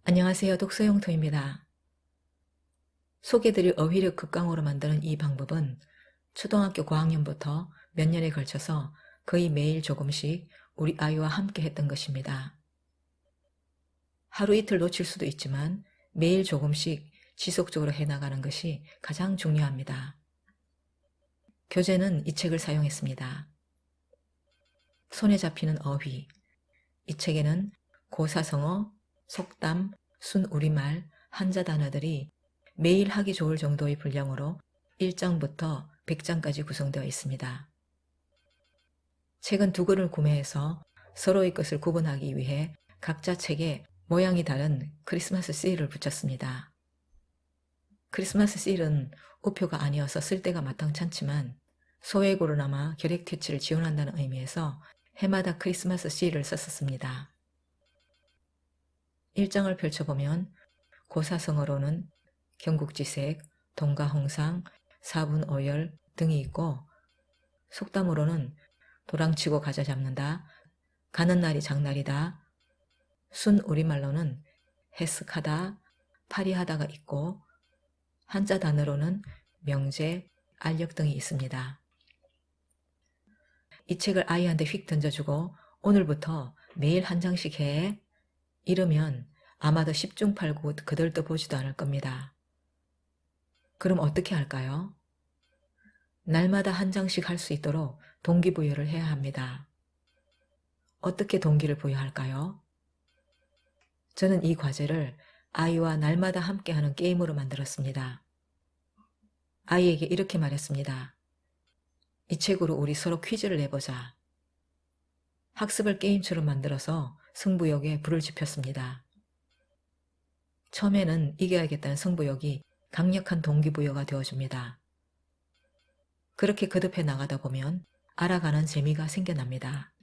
안녕하세요. 독서용토입니다. 소개드릴 어휘력 극강으로 만드는 이 방법은 초등학교 고학년부터 몇 년에 걸쳐서 거의 매일 조금씩 우리 아이와 함께 했던 것입니다. 하루 이틀 놓칠 수도 있지만 매일 조금씩 지속적으로 해나가는 것이 가장 중요합니다. 교재는 이 책을 사용했습니다. 손에 잡히는 어휘. 이 책에는 고사성어, 속담, 순우리말, 한자 단어들이 매일 하기 좋을 정도의 분량으로 1장부터 100장까지 구성되어 있습니다. 책은 두 권을 구매해서 서로의 것을 구분하기 위해 각자 책에 모양이 다른 크리스마스 시일을 붙였습니다. 크리스마스 시일은 우표가 아니어서 쓸 데가 마땅찮지만 소액으로나마 결핵 퇴치를 지원한다는 의미에서 해마다 크리스마스 시일을 썼었습니다. 1장을 펼쳐보면 고사성어로는 경국지색, 동가홍상, 사분오열 등이 있고 속담으로는 도랑치고 가자 잡는다, 가는 날이 장날이다, 순우리말로는 해쓱하다, 파리하다가 있고 한자 단어로는 명제, 알력 등이 있습니다. 이 책을 아이한테 휙 던져주고 오늘부터 매일 한 장씩 해 이러면 아마도 10중8구 거들떠보지도 않을 겁니다. 그럼 어떻게 할까요? 날마다 한 장씩 할 수 있도록 동기부여를 해야 합니다. 어떻게 동기를 부여할까요? 저는 이 과제를 아이와 날마다 함께하는 게임으로 만들었습니다. 아이에게 이렇게 말했습니다. 이 책으로 우리 서로 퀴즈를 내보자. 학습을 게임처럼 만들어서 승부욕에 불을 지폈습니다. 처음에는 이겨야겠다는 승부욕이 강력한 동기부여가 되어줍니다. 그렇게 거듭해 나가다 보면 알아가는 재미가 생겨납니다.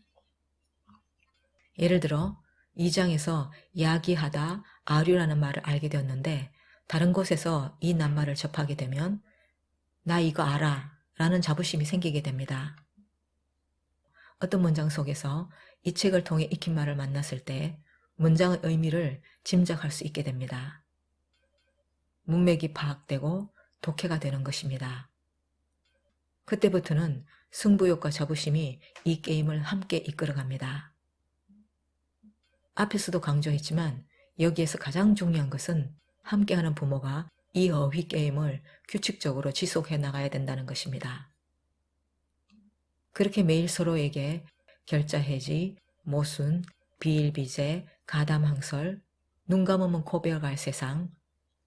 예를 들어 2장에서 야기하다, 아류라는 말을 알게 되었는데 다른 곳에서 이 낱말을 접하게 되면 나 이거 알아 라는 자부심이 생기게 됩니다. 어떤 문장 속에서 이 책을 통해 익힌 말을 만났을 때 문장의 의미를 짐작할 수 있게 됩니다. 문맥이 파악되고 독해가 되는 것입니다. 그때부터는 승부욕과 자부심이 이 게임을 함께 이끌어갑니다. 앞에서도 강조했지만 여기에서 가장 중요한 것은 함께하는 부모가 이 어휘 게임을 규칙적으로 지속해 나가야 된다는 것입니다. 그렇게 매일 서로에게 결자해지, 모순, 비일비재, 가담항설, 눈 감으면 고백할 세상,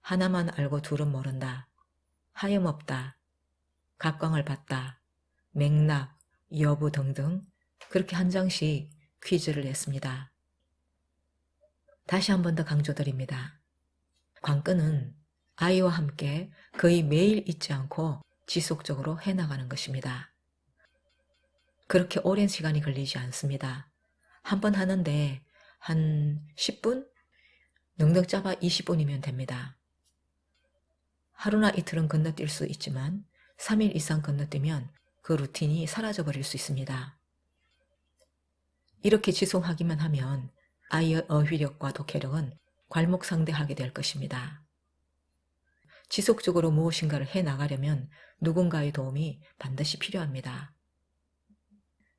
하나만 알고 둘은 모른다, 하염없다, 각광을 받다, 맥락, 여부 등등 그렇게 한 장씩 퀴즈를 냈습니다. 다시 한 번 더 강조드립니다. 관건은 아이와 함께 거의 매일 잊지 않고 지속적으로 해나가는 것입니다. 그렇게 오랜 시간이 걸리지 않습니다. 한 번 하는데 한 10분? 넉넉 잡아 20분이면 됩니다. 하루나 이틀은 건너뛸 수 있지만 3일 이상 건너뛰면 그 루틴이 사라져버릴 수 있습니다. 이렇게 지속하기만 하면 아이의 어휘력과 독해력은 괄목상대하게 될 것입니다. 지속적으로 무엇인가를 해나가려면 누군가의 도움이 반드시 필요합니다.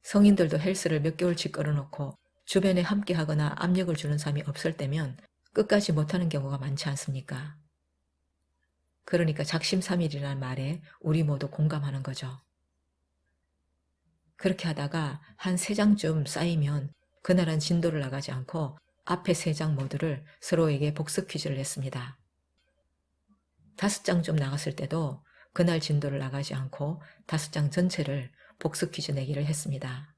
성인들도 헬스를 몇 개월치 끌어놓고 주변에 함께하거나 압력을 주는 사람이 없을 때면 끝까지 못하는 경우가 많지 않습니까? 그러니까 작심삼일이라는 말에 우리 모두 공감하는 거죠. 그렇게 하다가 한 3장쯤 쌓이면 그날은 진도를 나가지 않고 앞에 3장 모두를 서로에게 복습 퀴즈를 냈습니다. 5장쯤 나갔을 때도 그날 진도를 나가지 않고 5장 전체를 복습 퀴즈 내기를 했습니다.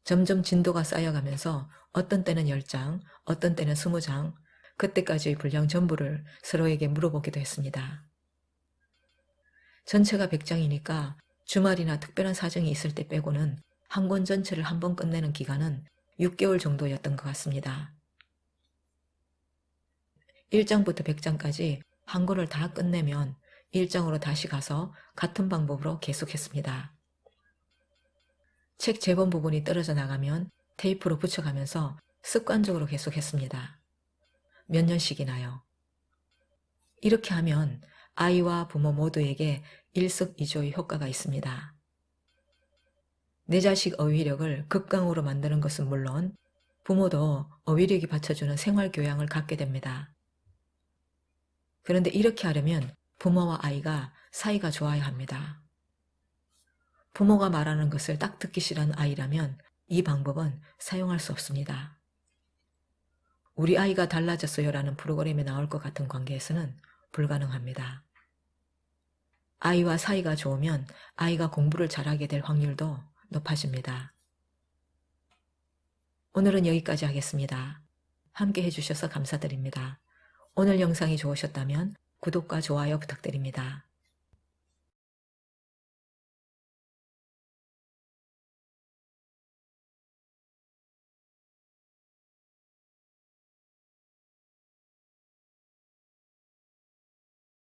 점점 진도가 쌓여가면서 어떤 때는 10장, 어떤 때는 20장, 그때까지의 분량 전부를 서로에게 물어보기도 했습니다. 전체가 100장이니까 주말이나 특별한 사정이 있을 때 빼고는 한 권 전체를 한 번 끝내는 기간은 6개월 정도였던 것 같습니다. 1장부터 100장까지 한 권을 다 끝내면 1장으로 다시 가서 같은 방법으로 계속했습니다. 책 제본 부분이 떨어져 나가면 테이프로 붙여가면서 습관적으로 계속했습니다. 몇 년씩이나요? 이렇게 하면 아이와 부모 모두에게 일석이조의 효과가 있습니다. 내 자식 어휘력을 극강으로 만드는 것은 물론 부모도 어휘력이 받쳐주는 생활교양을 갖게 됩니다. 그런데 이렇게 하려면 부모와 아이가 사이가 좋아야 합니다. 부모가 말하는 것을 딱 듣기 싫어하는 아이라면 이 방법은 사용할 수 없습니다. 우리 아이가 달라졌어요 라는 프로그램에 나올 것 같은 관계에서는 불가능합니다. 아이와 사이가 좋으면 아이가 공부를 잘하게 될 확률도 높아집니다. 오늘은 여기까지 하겠습니다. 함께 해주셔서 감사드립니다. 오늘 영상이 좋으셨다면 구독과 좋아요 부탁드립니다.